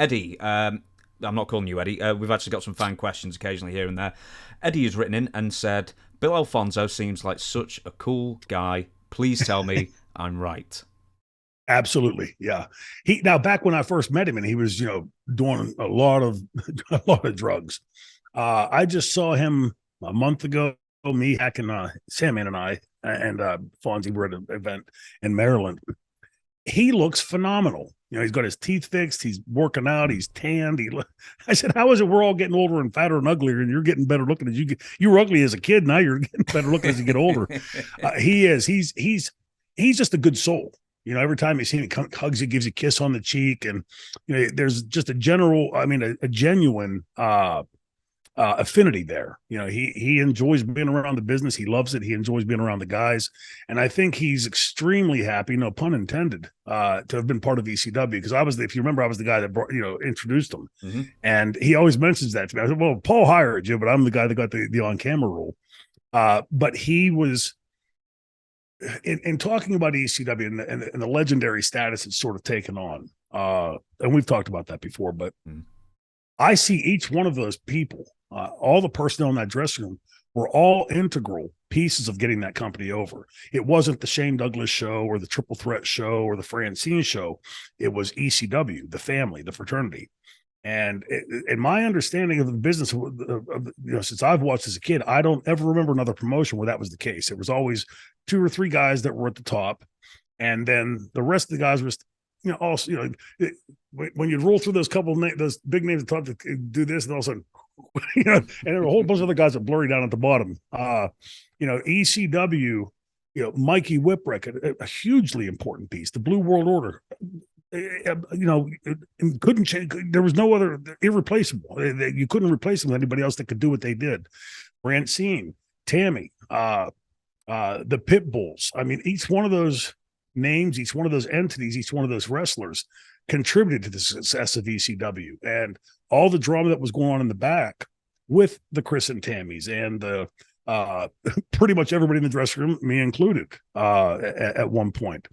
Eddie, I'm not calling you Eddie. We've actually got some fan questions occasionally here and there. Eddie has written in and said, Bill Alfonso seems like such a cool guy. Please tell me I'm right. Absolutely, yeah. He now back when I first met him, and he was doing a lot of a lot of drugs. I just saw him a month ago. Me, Hack, and Sandman and I and Fonzie were at an event in Maryland. He looks phenomenal. He's got his teeth fixed. He's working out. He's tanned. I said, "How is it we're all getting older and fatter and uglier, and you're getting better looking as you get? You were ugly as a kid. Now you're getting better looking as you get older." He is. He's just a good soul. Every time you see him, he hugs you, gives you a kiss on the cheek, and there's just a general, a genuine affinity there. He enjoys being around the business. He loves it. He enjoys being around the guys, and I think he's extremely happy, no pun intended, to have been part of ECW, because if you remember, I was the guy that introduced him, Mm-hmm. and he always mentions that to me. I said, "Well, Paul hired you, but I'm the guy that got the on camera role." But he was. In talking about ECW and the legendary status it's sort of taken on, and we've talked about that before, but I see each one of those people, all the personnel in that dressing room, were all integral pieces of getting that company over. It wasn't the Shane Douglas show or the Triple Threat show or the Francine show. It was ECW, the family, the fraternity. And in my understanding of the business, since I've watched as a kid, I don't ever remember another promotion where that was the case. It was always two or three guys that were at the top, and then the rest of the guys were, also, when you roll through those those big names at the top to do this, and all of a sudden, and there were a whole bunch of other guys that blurry down at the bottom. ECW, Mikey Whipwreck, a hugely important piece. The Blue World Order, couldn't change. There was no other irreplaceable. You couldn't replace them with anybody else that could do what they did. Francine, Tammy, the Pit Bulls. I mean, each one of those names, each one of those entities, each one of those wrestlers contributed to the success of ECW and all the drama that was going on in the back with the Chris and Tammys and the pretty much everybody in the dressing room, me included, at one point.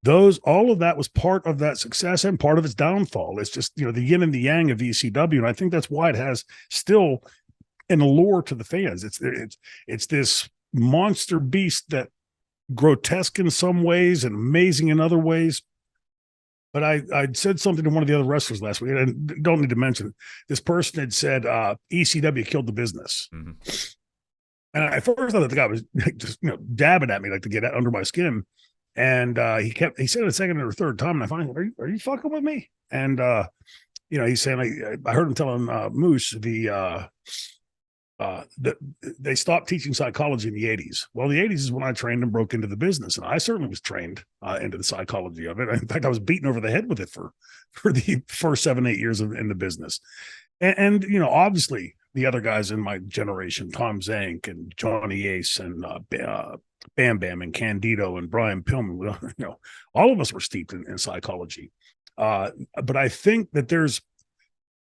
All of that was part of that success and part of its downfall. It's just, the yin and the yang of ECW. And I think that's why it has still an allure to the fans. It's this monster beast that grotesque in some ways and amazing in other ways. But I said something to one of the other wrestlers last week, and I don't need to mention it. This person had said, ECW killed the business. Mm-hmm. And I first thought that the guy was just, dabbing at me, like to get under my skin. And he said it a second or third time, and I finally, are you fucking with me? And he's saying, I heard him telling Moose that they stopped teaching psychology in the 80s. Well, the 80s is when I trained and broke into the business, and I certainly was trained into the psychology of it. In fact, I was beaten over the head with it for the first 7-8 years in the business. And obviously the other guys in my generation, Tom Zank and Johnny Ace and Bam Bam and Candido and Brian Pillman, all of us were steeped in psychology. But I think that there's,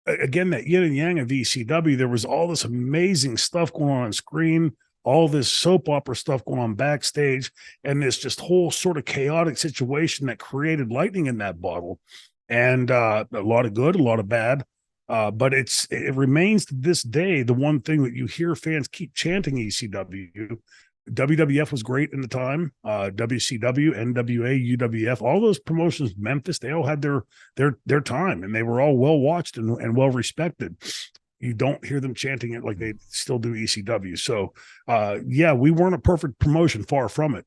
again, that yin and yang of ECW, there was all this amazing stuff going on screen, all this soap opera stuff going on backstage, and this just whole sort of chaotic situation that created lightning in that bottle. And a lot of good, a lot of bad. But it remains to this day the one thing that you hear fans keep chanting ECW. WWF was great in the time. WCW, NWA, UWF, all those promotions, Memphis, they all had their time, and they were all well watched and well respected. You don't hear them chanting it like they still do ECW. So, we weren't a perfect promotion, far from it.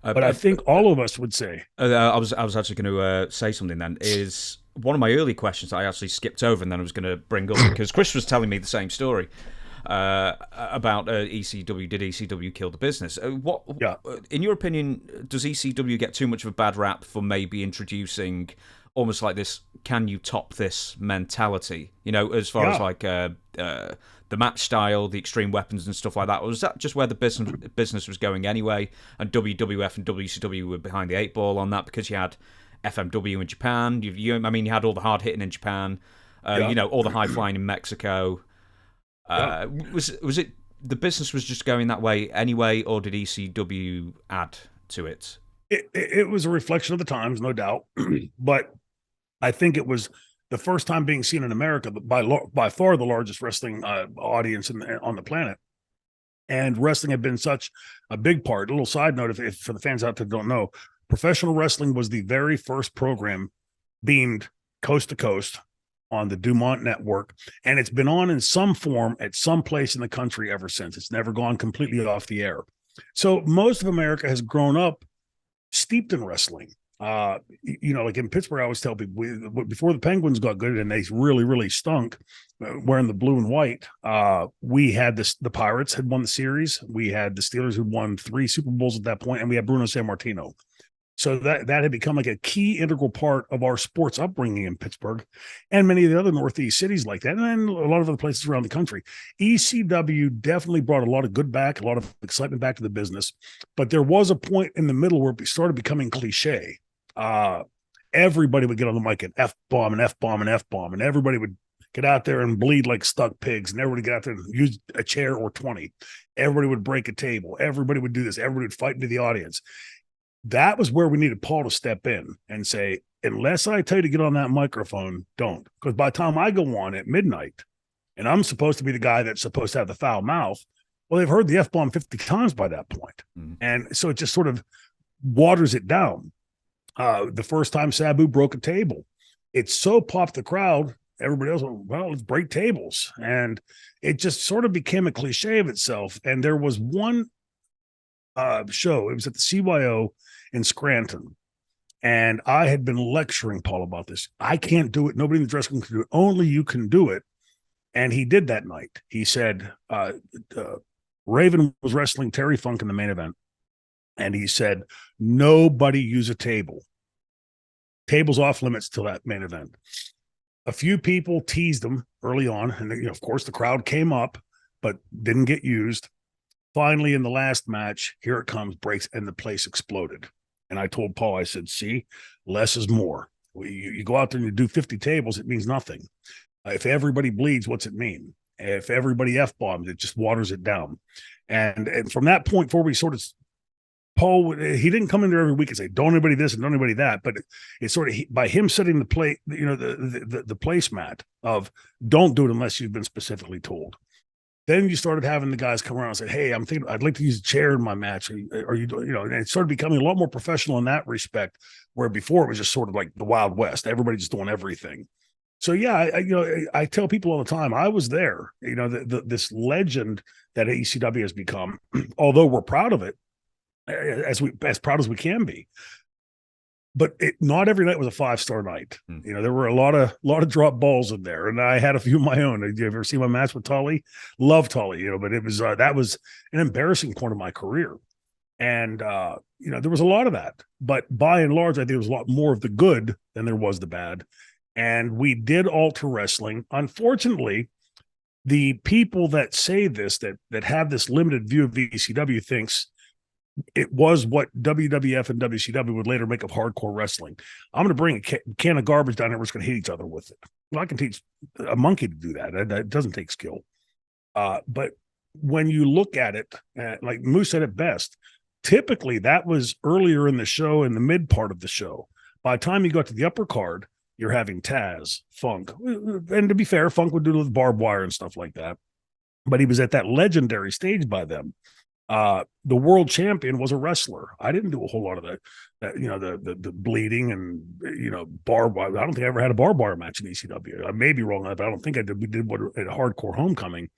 But I think all of us would say. I was actually going to say something. Then is one of my early questions that I actually skipped over, and then I was going to bring up because Chris was telling me the same story. About ECW. Did ECW kill the business? In your opinion, does ECW get too much of a bad rap for maybe introducing almost like this "can you top this" mentality? As far as like the match style, the extreme weapons and stuff like that. Or was that just where the business was going anyway? And WWF and WCW were behind the 8 ball on that because you had FMW in Japan. You had all the hard hitting in Japan. All the high flying in Mexico. Was it the business was just going that way anyway, or did ECW add to it? It was a reflection of the times, no doubt. But I think it was the first time being seen in America, by far the largest wrestling audience on the planet. And wrestling had been such a big part. A little side note, if for the fans out there who don't know, professional wrestling was the very first program beamed coast to coast on the Dumont network. And it's been on in some form at some place in the country ever since. It's never gone completely off the air. So most of America has grown up steeped in wrestling. Like in Pittsburgh, I always tell people before the Penguins got good and they really, really stunk wearing the blue and white. We had the Pirates had won the series. We had the Steelers who won 3 Super Bowls at that point, and we had Bruno Sammartino. So that had become like a key integral part of our sports upbringing in Pittsburgh and many of the other Northeast cities like that, and then a lot of other places around the country. ECW definitely brought a lot of good back, a lot of excitement back to the business. But there was a point in the middle where it started becoming cliche. Everybody would get on the mic and F-bomb and F-bomb and F-bomb, and everybody would get out there and bleed like stuck pigs, and everybody get out there and use a chair or 20. Everybody would break a table. Everybody would do this. Everybody would fight into the audience. That was where we needed Paul to step in and say, unless I tell you to get on that microphone, don't. Because by the time I go on at midnight, and I'm supposed to be the guy that's supposed to have the foul mouth, well, they've heard the F-bomb 50 times by that point. Mm-hmm. And so it just sort of waters it down. The first time Sabu broke a table, it so popped the crowd, everybody else went, well, let's break tables. And it just sort of became a cliche of itself. And there was one show, it was at the CYO in Scranton. And I had been lecturing Paul about this. I can't do it. Nobody in the dressing room can do it. Only you can do it. And he did that night. He said, Raven was wrestling Terry Funk in the main event. And he said, nobody use a table. Table's off limits till that main event. A few people teased him early on. And, of course, the crowd came up, but didn't get used. Finally, in the last match, here it comes, breaks, and the place exploded. And I told Paul, I said, see, less is more. You go out there and you do 50 tables, it means nothing. If everybody bleeds, what's it mean? If everybody F-bombs, it just waters it down. And from that point forward, we sort of, Paul, he didn't come in there every week and say, don't anybody this and don't anybody that. But it's sort of by him setting the play, the placemat of don't do it unless you've been specifically told. Then you started having the guys come around and say, hey, I'm thinking I'd like to use a chair in my match. Are you, and it started becoming a lot more professional in that respect, where before it was just sort of like the Wild West, everybody just doing everything. So, yeah, I tell people all the time, I was there, this legend that ECW has become, although we're proud of it, as proud as we can be. But not every night was a 5-star night. There were a lot of drop balls in there, and I had a few of my own. Did you ever see my match with Tully? Love Tully, but it was that was an embarrassing point of my career, and there was a lot of that. But by and large, I think there was a lot more of the good than there was the bad, and we did alter wrestling. Unfortunately, the people that say this, that have this limited view of ECW, thinks it was what WWF and WCW would later make of hardcore wrestling. I'm going to bring a can of garbage down there. We're just going to hit each other with it. Well, I can teach a monkey to do that. It doesn't take skill. But when you look at it, like Moose said it best, typically that was earlier in the show, in the mid part of the show. By the time you got to the upper card, you're having Taz, Funk. And to be fair, Funk would do it with barbed wire and stuff like that. But he was at that legendary stage by then. The world champion was a wrestler. I didn't do a whole lot of that, the bleeding and, barbed wire. I don't think I ever had a barbed wire match in ECW. I may be wrong on that, but I don't think I did. We did what at Hardcore Homecoming,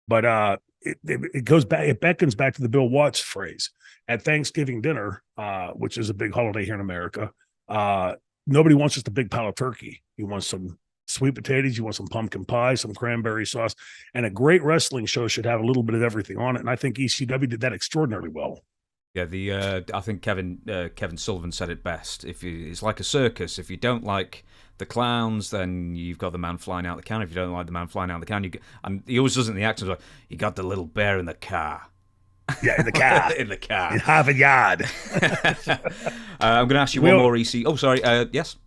but it goes back. It beckons back to the Bill Watts phrase at Thanksgiving dinner, which is a big holiday here in America. Nobody wants just a big pile of turkey. You want some sweet potatoes, you want some pumpkin pie, some cranberry sauce, and a great wrestling show should have a little bit of everything on it. And I think ECW did that extraordinarily well. Yeah, I think Kevin Sullivan said it best. It's like a circus. If you don't like the clowns, then you've got the man flying out the can. If you don't like the man flying out the can, and he always does it in the accent, like, you got the little bear in the car. Yeah, in the car. In the car. In Harvard Yard. I'm going to ask you one more, EC. Oh, sorry. Yes?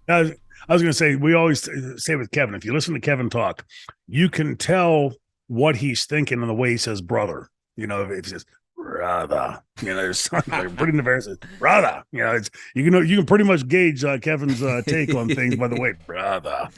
I was going to say, we always say with Kevin, if you listen to Kevin talk, you can tell what he's thinking in the way he says brother. If he says, brother, there's something like pretty embarrassing. Brother, you can pretty much gauge Kevin's take on things by the way, brother.